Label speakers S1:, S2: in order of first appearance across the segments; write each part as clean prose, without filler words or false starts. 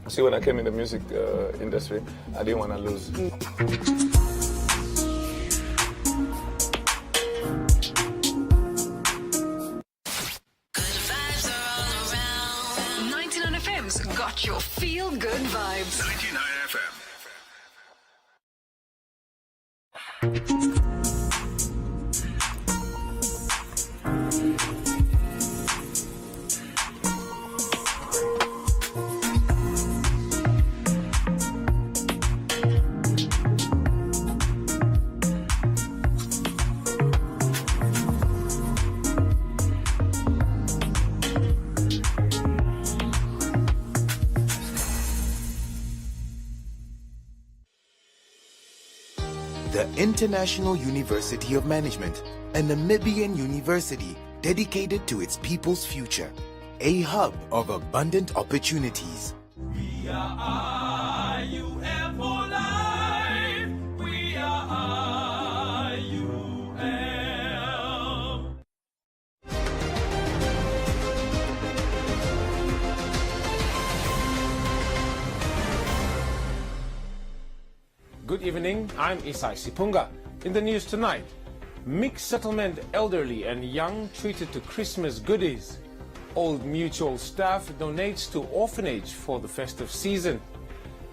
S1: see, when I came in the music industry, I didn't want to lose.
S2: Got your feel-good vibes.
S3: 99 FM.
S4: The International University of Management, a Namibian university dedicated to its people's future, a hub of abundant opportunities.
S5: We are IUM for life. We are IUM.
S6: Good evening, I'm Isai Sipunga. In the news tonight, mixed settlement elderly and young treated to Christmas goodies. Old Mutual staff donates to orphanage for the festive season.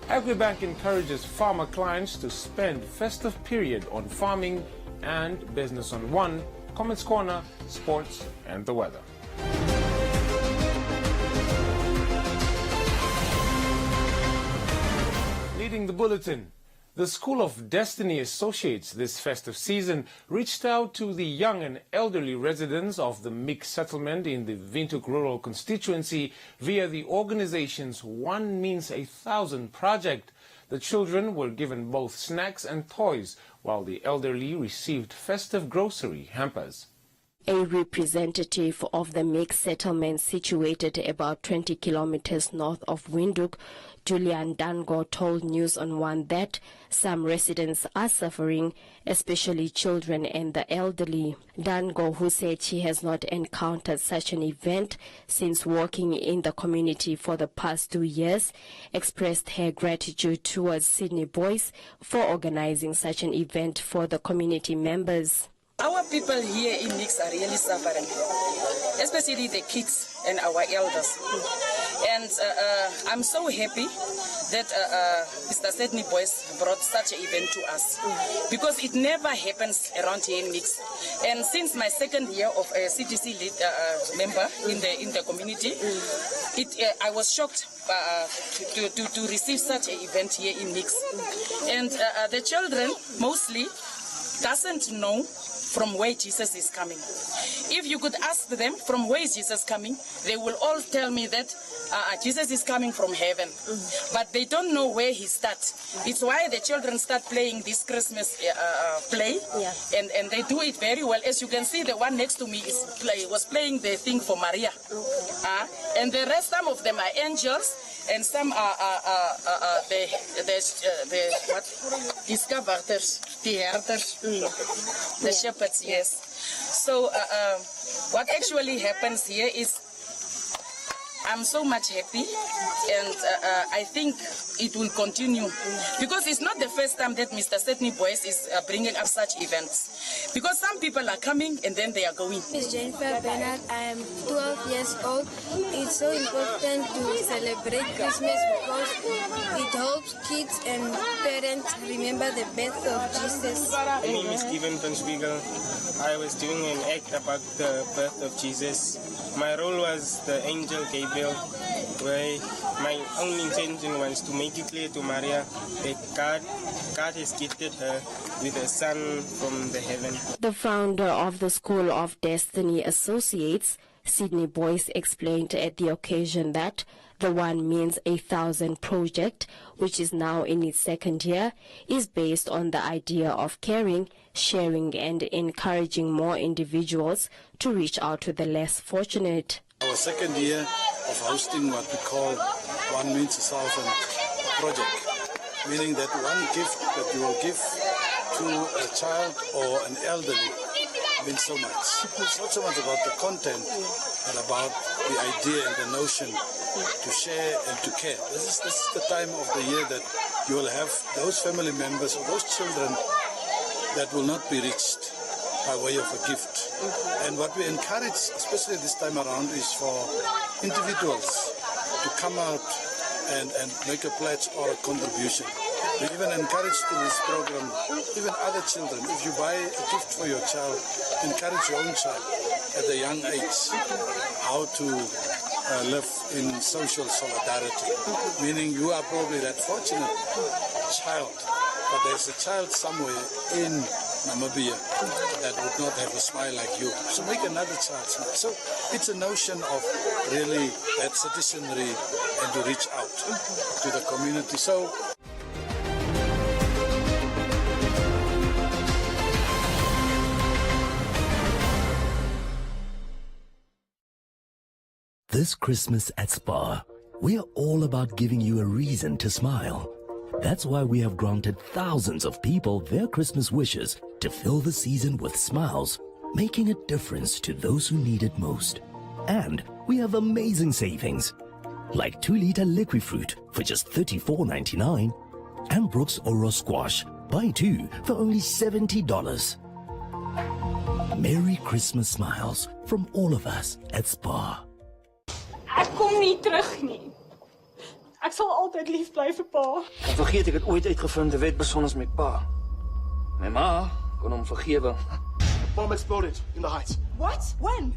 S6: Agribank encourages farmer clients to spend festive period on farming and Business on One, Comments Corner, sports and the weather. Leading the bulletin, the School of Destiny Associates this festive season reached out to the young and elderly residents of the mixed settlement in the Windhoek Rural Constituency via the organization's One Means 1,000 project. The children were given both snacks and toys, while the elderly received festive grocery hampers.
S7: A representative of the mixed settlement situated about 20 kilometers north of Windhoek, Julian Dango, told News on One that some residents are suffering, especially children and the elderly. Dango, who said she has not encountered such an event since working in the community for the past 2 years, expressed her gratitude towards Sydney Boys for organizing such an event for the community members.
S8: Our people here in Mix are really suffering, especially the kids and our elders. And I'm so happy that Mr. Sydney Boys brought such an event to us, because it never happens around here in Mix. And since my second year of a CTC lead, member in the community, I was shocked to receive such an event here in Mix. And the children mostly doesn't know from where Jesus is coming. If you could ask them from where is Jesus coming, they will all tell me that Jesus is coming from heaven. But they don't know where he starts. It's why the children start playing this Christmas play, and they do it very well. As you can see, the one next to me was playing the thing for Maria. And the rest, some of them are angels, and some are the discoverers, the herders, the shepherds, yes. So what actually happens here is I'm so much happy, and I think it will continue, because it's not the first time that Mr. Sydney Boys is bringing up such events, because some people are coming and then they are going.
S9: It's Jennifer Bernard. I am 12 years old. It's so important to celebrate Christmas because it helps kids and parents remember the birth of Jesus.
S10: My name is Steven van Spiegel. I was doing an act about the birth of Jesus. My role was the angel Gabriel, where my only intention was to make it clear to Maria that God has gifted her with a son from the heaven.
S7: The founder of the School of Destiny Associates, Sydney Boys, explained at the occasion that the One Means 1,000 project, which is now in its second year, is based on the idea of caring, sharing and encouraging more individuals to reach out to the less fortunate.
S11: Our second year of hosting what we call One Means 1,000 project, meaning that one gift that you will give to a child or an elderly means so much. It's not so much about the content, but about the idea and the notion to share and to care. This is the time of the year that you will have those family members or those children that will not be reached by way of a gift. And what we encourage, especially this time around, is for individuals to come out and make a pledge or a contribution. We even encourage through this program, even other children, if you buy a gift for your child, encourage your own child at a young age how to live in social solidarity. Meaning you are probably that fortunate child, but there's a child somewhere in Namibia that would not have a smile like you. So make another child smile. So it's a notion of really that citizenry and to reach out to the community. So
S3: this Christmas at Spa, we are all about giving you a reason to smile. That's why we have granted thousands of people their Christmas wishes to fill the season with smiles, making a difference to those who need it most. And we have amazing savings, like 2-liter liquid fruit for just $34.99 and Brooks Oro Squash, buy 2 for only $70. Merry Christmas smiles from all of us at Spa.
S12: Ek kom nie terug nie. Ek sal altyd lief bly vir pa.
S13: En vergeet ek het ooit uitgevind 'n wet besondes met pa. My ma kon hom vergewe.
S14: The bomb exploded in the heights.
S12: What? When?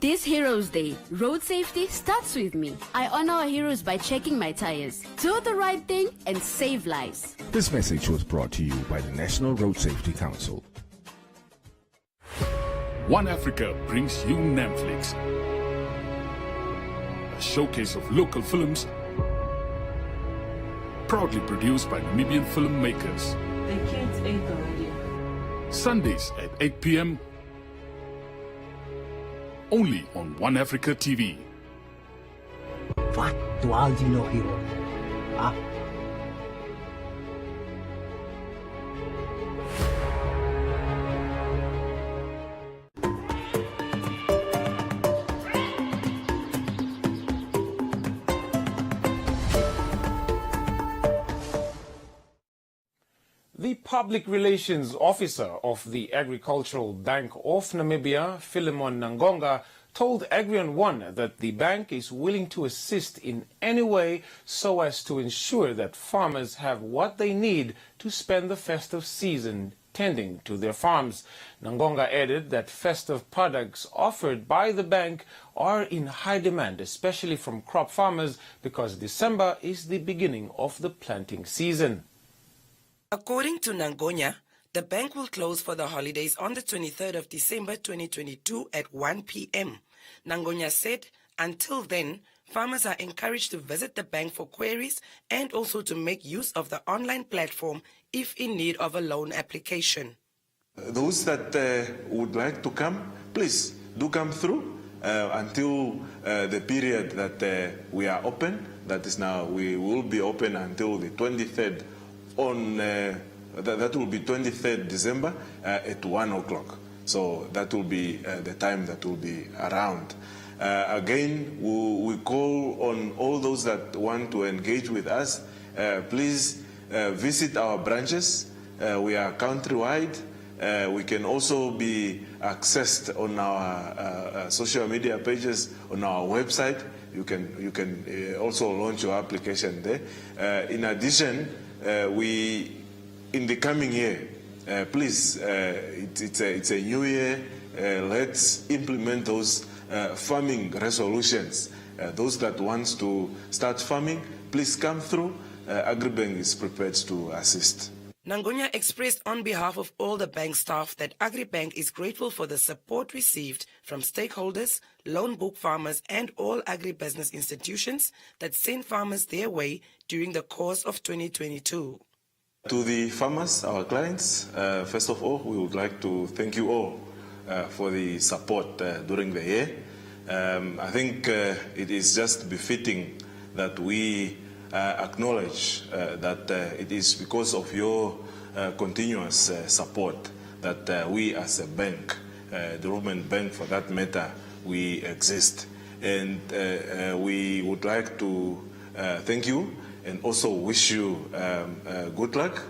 S15: This Heroes Day, road safety starts with me. I honor our heroes by checking my tires. Do the right thing and save lives.
S16: This message was brought to you by the National Road Safety Council.
S17: One Africa brings you Netflix, a showcase of local films proudly produced by Namibian filmmakers.
S18: The kids ate already.
S17: Sundays at 8 p.m. only on One Africa TV.
S19: Wat dwaal jy nog hier? Ah.
S6: The Public Relations Officer of the Agricultural Bank of Namibia, Philemon Nangonga, told Agrion One that the bank is willing to assist in any way so as to ensure that farmers have what they need to spend the festive season tending to their farms. Nangonga added that festive products offered by the bank are in high demand, especially from crop farmers, because December is the beginning of the planting season.
S20: According to Nangonya, the bank will close for the holidays on the 23rd of December 2022 at 1 p.m. Nangonya said until then, farmers are encouraged to visit the bank for queries and also to make use of the online platform if in need of a loan application.
S21: Those that would like to come, please do come through until the period that we are open. That is now, we will be open until the 23rd that will be 23rd December at 1 o'clock. So that will be the time that will be around. Again, we call on all those that want to engage with us. Please visit our branches. We are countrywide. We can also be accessed on our social media pages, on our website. You can also launch your application there. In addition, in the coming year, please, it's a new year. Let's implement those farming resolutions. Those that want to start farming, please come through. Agribank is prepared to assist.
S20: Nangonya expressed on behalf of all the bank staff that Agribank is grateful for the support received from stakeholders, loan book farmers and all agribusiness institutions that send farmers their way during the course of 2022.
S21: To the farmers, our clients, first of all, we would like to thank you all for the support during the year. I think it is just befitting that we acknowledge that it is because of your continuous support that we as a bank, the Development Bank for that matter, we exist. And we would like to thank you and also wish you good luck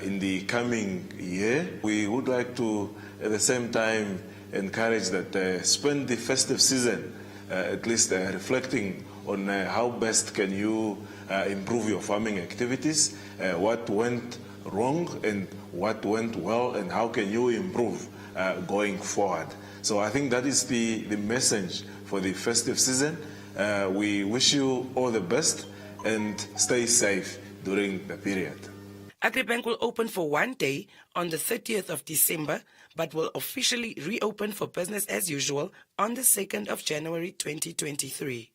S21: in the coming year. We would like to, at the same time, encourage that spend the festive season at least reflecting on how best can you improve your farming activities, what went wrong and what went well, and how can you improve going forward. So I think that is the message for the festive season. We wish you all the best and stay safe during the period.
S20: Agribank will open for 1 day on the 30th of December, but will officially reopen for business as usual on the 2nd of January 2023.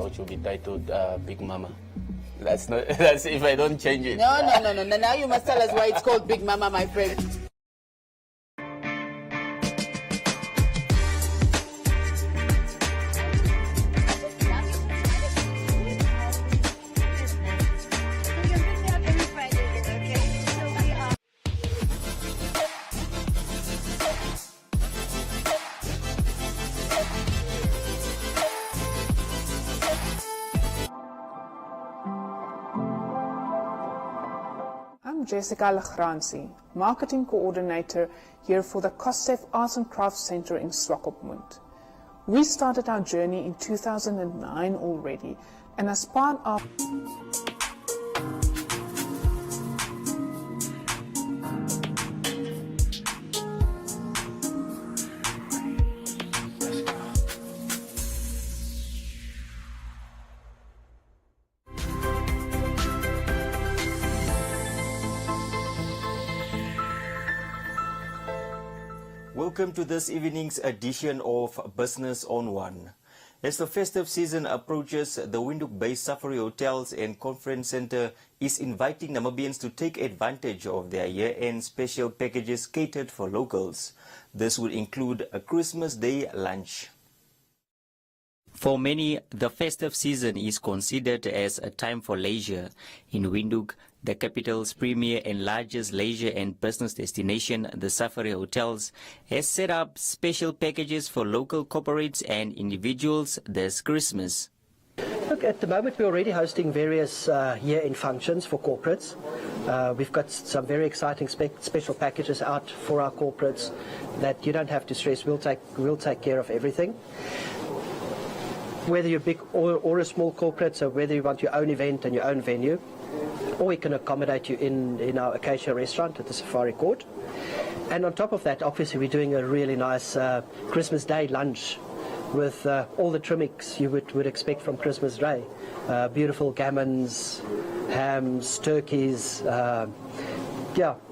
S1: Which will be titled Big Mama. That's if I don't change it.
S22: No. Now you must tell us why it's called Big Mama, my friend.
S23: Jessica Lagranzi, Marketing Coordinator here for the Kostef Arts and Crafts Center in Swakopmund. We started our journey in 2009 already, and as part of
S24: Welcome to this evening's edition of Business on One. As the festive season approaches, the Windhoek-based Safari Hotels and Conference Centre is inviting Namibians to take advantage of their year-end special packages catered for locals. This would include a Christmas Day lunch. For many, the festive season is considered as a time for leisure. In Windhoek, the capital's premier and largest leisure and business destination, the Safari Hotels, has set up special packages for local corporates and individuals this Christmas.
S25: Look, at the moment we're already hosting various year-end functions for corporates. We've got some very exciting special packages out for our corporates that you don't have to stress. We'll take care of everything. Whether you're big or a small corporate, so whether you want your own event and your own venue, or we can accommodate you in our Acacia restaurant at the Safari Court. And on top of that, obviously, we're doing a really nice Christmas Day lunch with all the trimmings you would expect from Christmas Day. Beautiful gammons, hams, turkeys,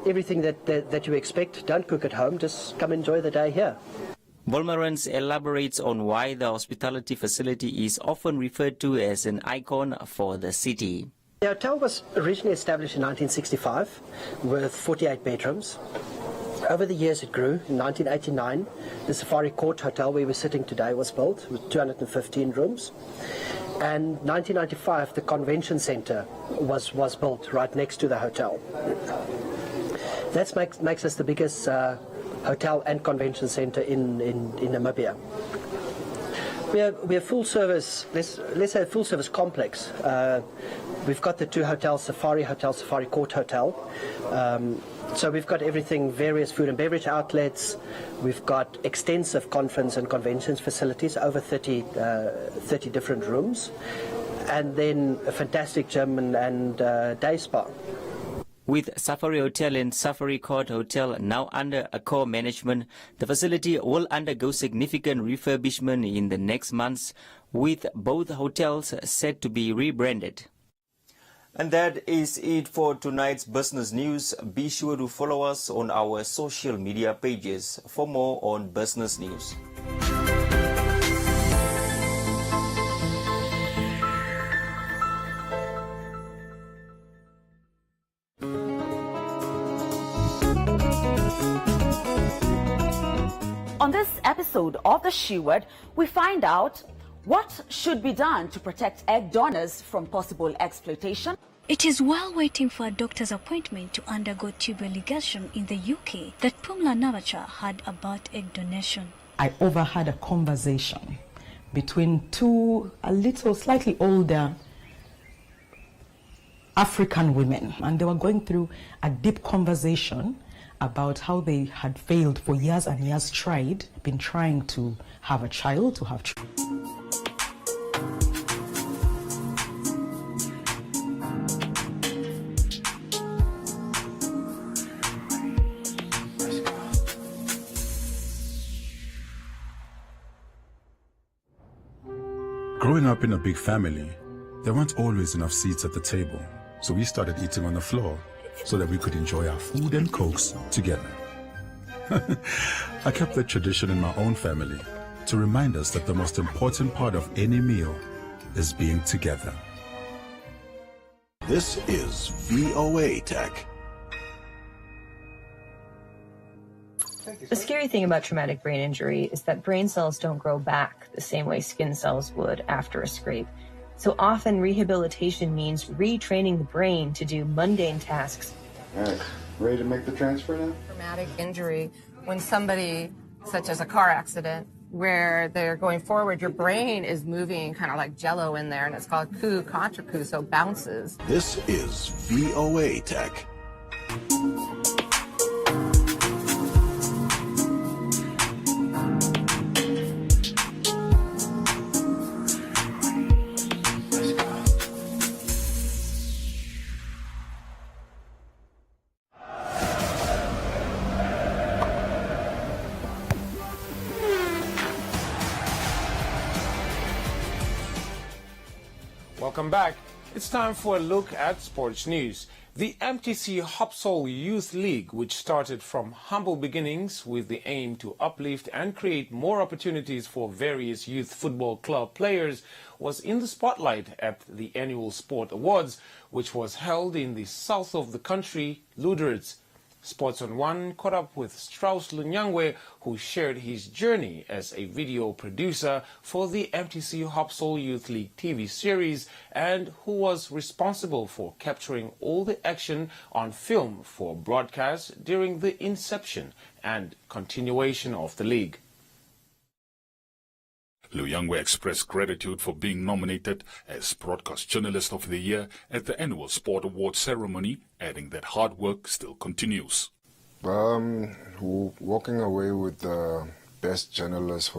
S25: everything that you expect. Don't cook at home, just come enjoy the day here.
S24: Volmarans elaborates on why the hospitality facility is often referred to as an icon for the city.
S25: The hotel was originally established in 1965 with 48 bedrooms. Over the years it grew. In 1989, the Safari Court Hotel where we're sitting today was built with 215 rooms. And 1995, the Convention Centre was built right next to the hotel. That makes us the biggest hotel and convention centre in Namibia. We're full service. Let's say a full service complex. We've got the 2 hotels: Safari Court Hotel. So we've got everything, various food and beverage outlets. We've got extensive conference and conventions facilities, over 30 different rooms, and then a fantastic gym and day spa.
S24: With Safari Hotel and Safari Court Hotel now under Accor management, the facility will undergo significant refurbishment in the next months, with both hotels set to be rebranded. And that is it for tonight's business news. Be sure to follow us on our social media pages for more on business news.
S2: On this episode of The She Word, we find out what should be done to protect egg donors from possible exploitation.
S4: It is while waiting for a doctor's appointment to undergo tubal ligation in the UK that Pumla Navacha heard about egg donation.
S5: I overheard a conversation between 2 slightly older African women, and they were going through a deep conversation about how they had failed for years and years, been trying to have a child, to have children.
S8: Growing up in a big family, there weren't always enough seats at the table, so we started eating on the floor so that we could enjoy our food and cokes together. I kept that tradition in my own family to remind us that the most important part of any meal is being together.
S9: This is VOA Tech.
S18: The scary thing about traumatic brain injury is that brain cells don't grow back the same way skin cells would after a scrape. So often rehabilitation means retraining the brain to do mundane tasks.
S26: All right, ready to make the transfer now?
S27: Traumatic injury, when somebody, such as a car accident, where they're going forward, your brain is moving kind of like jello in there, and it's called coup contra coup, so bounces.
S9: This is VOA Tech.
S6: Welcome back. It's time for a look at sports news. The MTC Hopsol Youth League, which started from humble beginnings with the aim to uplift and create more opportunities for various youth football club players, was in the spotlight at the annual Sport Awards, which was held in the south of the country, Lüderitz. Sports on One caught up with Strauss Lunyangwe, who shared his journey as a video producer for the MTC Hopsol Youth League TV series and who was responsible for capturing all the action on film for broadcast during the inception and continuation of the league.
S17: Lunyangwe expressed gratitude for being nominated as Broadcast Journalist of the Year at the annual Sport Awards ceremony, adding that hard work still continues.
S26: Walking away with the best journalist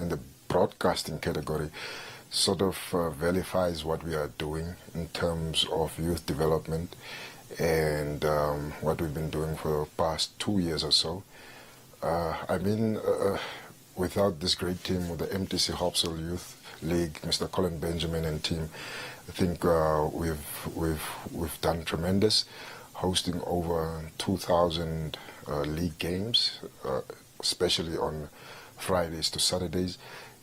S26: in the broadcasting category sort of verifies what we are doing in terms of youth development and what we've been doing for the past 2 years or so. Without this great team with the MTC Hopsol Youth League, Mr. Colin Benjamin and team, I think we've done tremendous, hosting over 2,000 league games, especially on Fridays to Saturdays.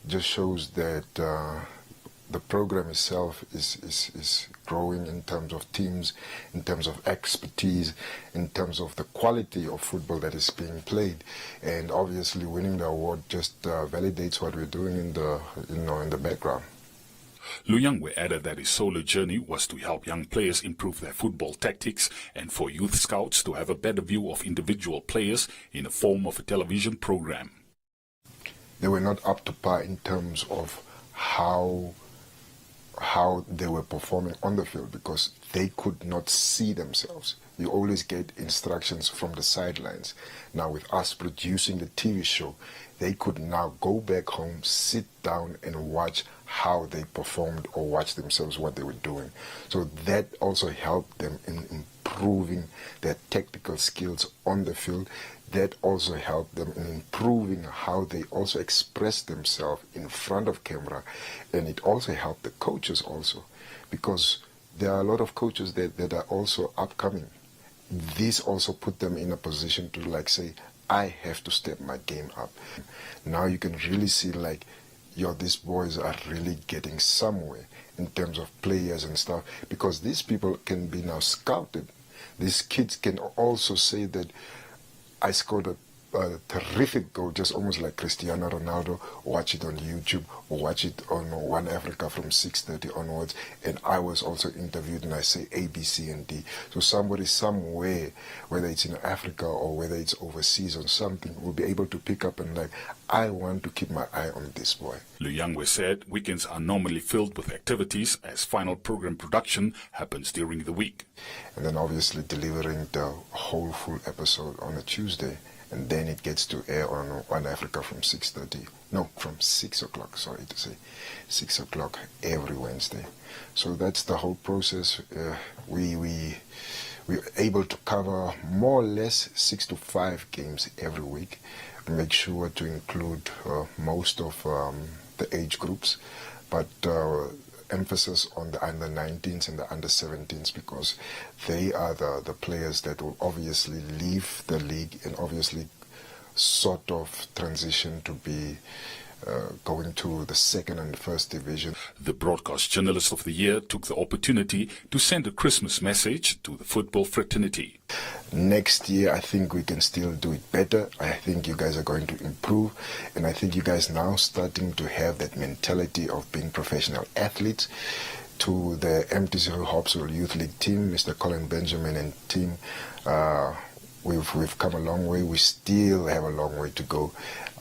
S26: Just shows that the program itself is growing in terms of teams, in terms of expertise, in terms of the quality of football that is being played, and obviously winning the award just validates what we're doing in the background.
S17: Lunyangwe added that his solo journey was to help young players improve their football tactics and for youth scouts to have a better view of individual players in the form of a television program.
S26: they were not up to par in terms of how they were performing on the field, because they could not see themselves. You always get instructions from the sidelines. Now with us producing the TV show, they could now go back home, sit down and watch how they performed, or watch themselves what they were doing. So that also helped them in improving their technical skills on the field. That also helped them in improving how they also express themselves in front of camera. And it also helped the coaches also, because there are a lot of coaches that are also upcoming. This also put them in a position to like say, I have to step my game up. Now you can really see like, these boys are really getting somewhere in terms of players and stuff, because these people can be now scouted. These kids can also say that I scored a terrific goal, just almost like Cristiano Ronaldo. Watch it on YouTube or watch it on One Africa from 6:30 onwards. And I was also interviewed and I say A, B, C, and D. So somebody somewhere, whether it's in Africa or whether it's overseas or something, will be able to pick up and like, I want to keep my eye on this boy.
S17: Luyangwe said weekends are normally filled with activities as final program production happens during the week.
S26: And then obviously delivering the whole full episode on a Tuesday. And then it gets to air on One Africa from 6:30. No, from 6 o'clock, sorry to say. 6 o'clock every Wednesday. So that's the whole process. We're able to cover more or less 6 to 5 games every week. We make sure to include most of the age groups, but emphasis on the under-19s and the under-17s, because they are the players that will obviously leave the league and obviously sort of transition to be going to the second and first division.
S17: The Broadcast Journalist of the Year took the opportunity to send a Christmas message to the football fraternity.
S26: Next year, I think we can still do it better. I think you guys are going to improve. And I think you guys now starting to have that mentality of being professional athletes. To the MTC Hopswell Youth League team, Mr. Colin Benjamin and team, we've come a long way. We still have a long way to go.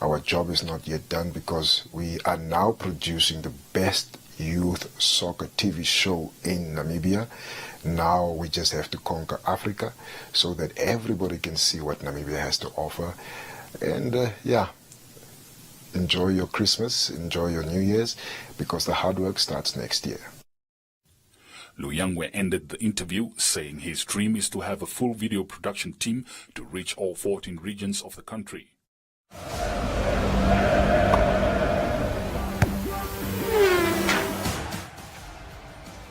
S26: Our job is not yet done, because we are now producing the best youth soccer TV show in Namibia. Now we just have to conquer Africa so that everybody can see what Namibia has to offer. And enjoy your Christmas, enjoy your New Year's, because the hard work starts next year.
S17: Luyangwe ended the interview saying his dream is to have a full video production team to reach all 14 regions of the country.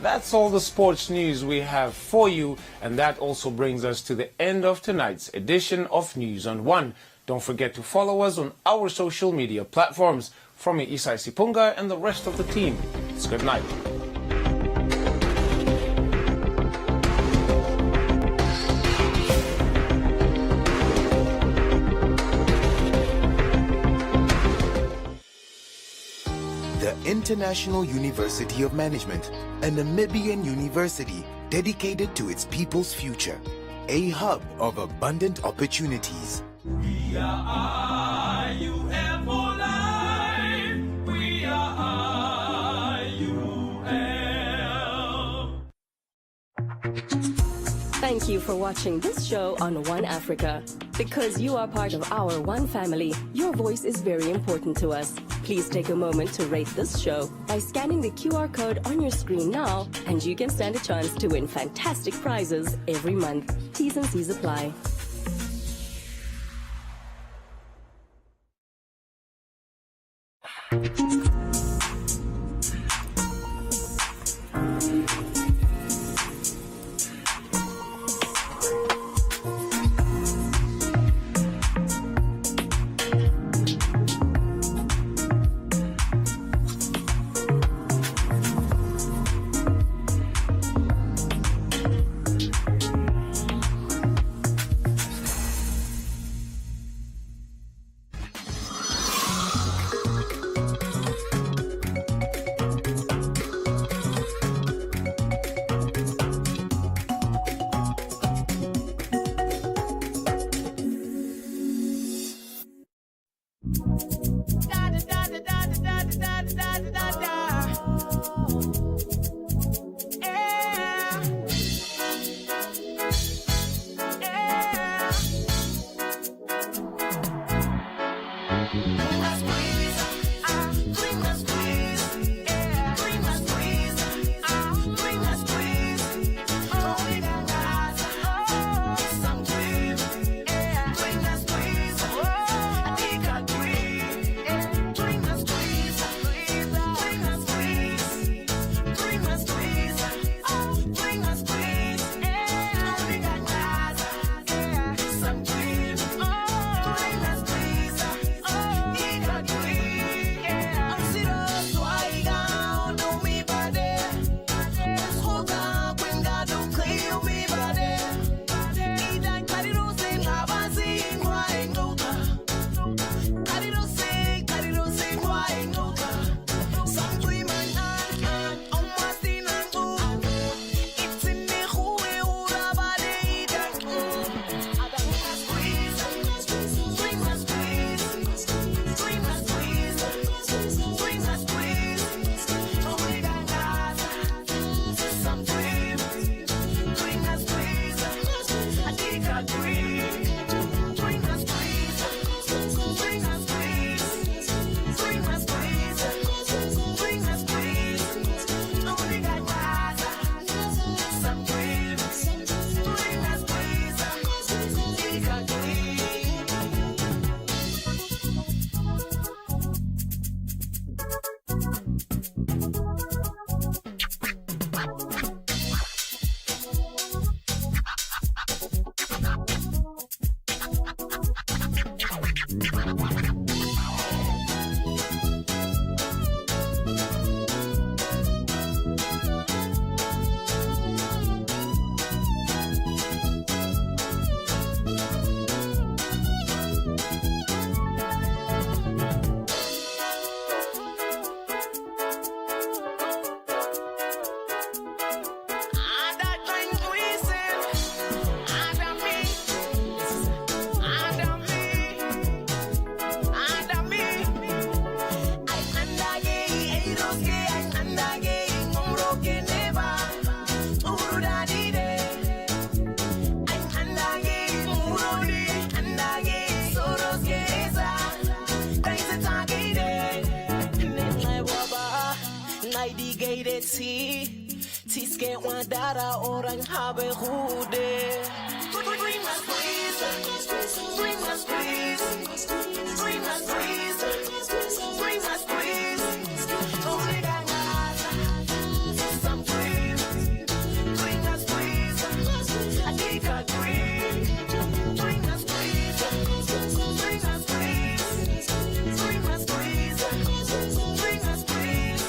S6: That's all the sports news we have for you, and that also brings us to the end of tonight's edition of News on One. Don't forget to follow us on our social media platforms. From me, Isai Sipunga, and the rest of the team, it's good night.
S3: The International University of Management, a Namibian university dedicated to its people's future, a hub of abundant opportunities.
S7: We are IUM for life. We are IUM.
S10: Thank you for watching this show on One Africa. Because you are part of our One family, your voice is very important to us. Please take a moment to rate this show by scanning the QR code on your screen now, and you can stand a chance to win fantastic prizes every month. T's and C's apply.
S11: die gate ti ske wadara orang habe hude. Bring my squeeze, bring my squeeze, bring my squeeze, bring my squeeze. Only got some cream, bring my squeeze. I think I agree. Bring my squeeze, bring my squeeze, bring my squeeze, bring my squeeze.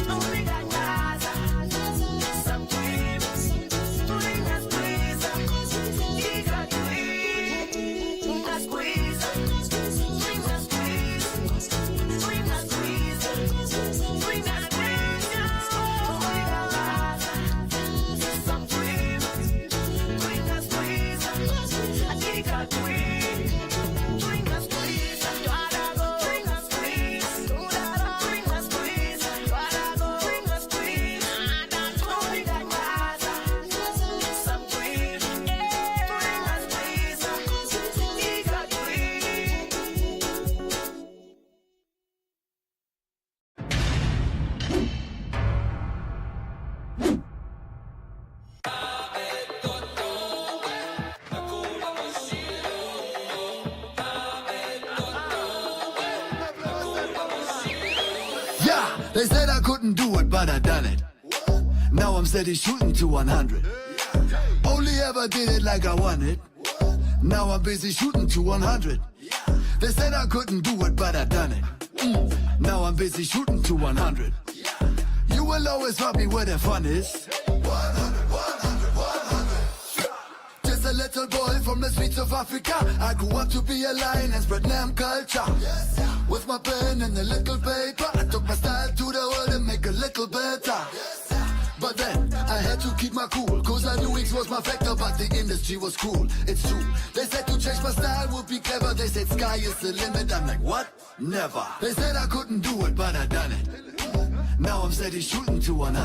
S11: Only got some cream, bring my squeeze. Think I agree. Bring my squeeze, bring my squeeze, bring my squeeze, bring my squeeze. Only got some cream, bring my squeeze. I think I agree. Bring my squeeze, bring my squeeze, bring my squeeze, bring my squeeze. Only got some cream, bring my squeeze. Think I agree.
S12: Yeah, they said I couldn't do it, but I done it. Now I'm steady shooting to 100. Only ever did it like I wanted. Now I'm busy shooting to 100. They said I couldn't do it, but I done it. Now I'm busy shooting to 100. You will always find me where the fun is. 100, 100, 100. Just a little boy from the streets of Africa. I grew up to be a lion and spread Nam culture. With my pen and a little paper, I took my style to the world and make a little better. But then I had to keep my cool, cause I knew X was my factor, but the industry was cool. It's true. They said to change my style would be clever. They said sky is the limit. I'm like, what? Never. They said I couldn't do it, but I done it. Now I'm steady shooting to 100.